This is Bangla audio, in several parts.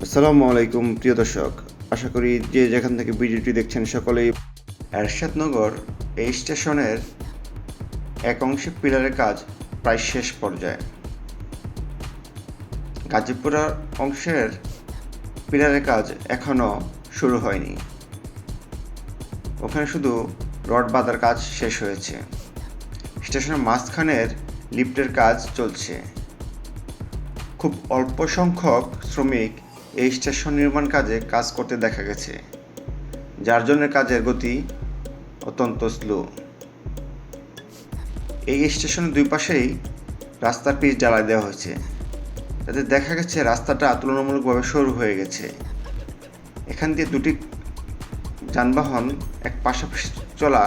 আসসালামু আলাইকুম প্রিয় দর্শক, আশা করি যে যেখান থেকে ভিডিওটি দেখছেন সকলেই। এরশাদনগর এই স্টেশনের এক অংশে পিলারের কাজ প্রায় শেষ পর্যায়ে। গাজীপুর অংশের পিলারের কাজ এখনও শুরু হয়নি, ওখানে শুধু রড বাঁধার কাজ শেষ হয়েছে। স্টেশনের মাঝখানের লিফটের কাজ চলছে। খুব অল্প সংখ্যক শ্রমিক এই স্টেশন নির্মাণ কাজে কাজ করতে দেখা গেছে, যার জন্য কাজের গতি অত্যন্ত স্লো। এই স্টেশনের দুই পাশেই রাস্তার পিচ জ্বালায় দেওয়া হয়েছে, তাতে দেখা গেছে রাস্তাটা তুলনামূলকভাবে সরু হয়ে গেছে। এখান দিয়ে দুটি যানবাহন এক পাশাপাশি চলা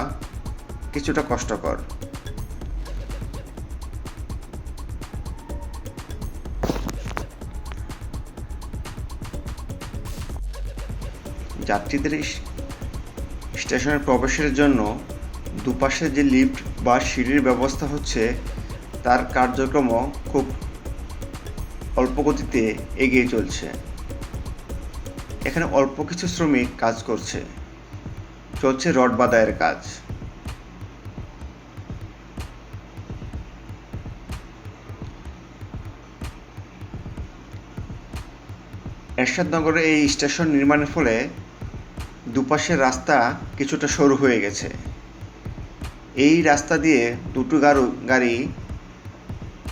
কিছুটা কষ্টকর। যাত্রীদের স্টেশনের প্রবেশের জন্য দুপাশে যে লিফট বা সিঁড়ির ব্যবস্থা হচ্ছে, তার কার্যক্রম খুব অল্প গতিতে এগিয়ে চলছে। এখানে অল্প কিছু শ্রমিক কাজ করছে, চলছে রড বাঁধাইয়ের কাজ। এরশাদনগরে এই স্টেশন নির্মাণের ফলে দুপাশের রাস্তা কিছুটা সরু হয়ে গেছে। এই রাস্তা দিয়ে দুটো গাড়ি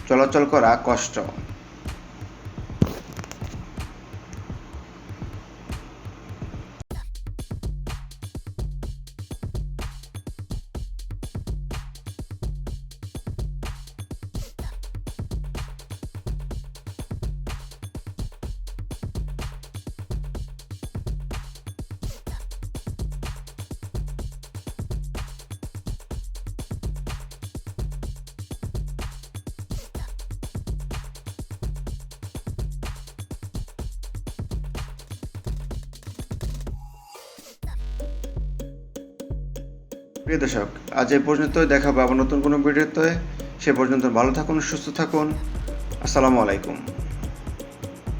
চলাচল করা কষ্ট। প্রিয় দর্শক, আজ এই পর্যন্ত। দেখাবো আবার নতুন কোনো ভিডিওতে। সে পর্যন্ত ভালো থাকুন, সুস্থ থাকুন। আসসালামু আলাইকুম।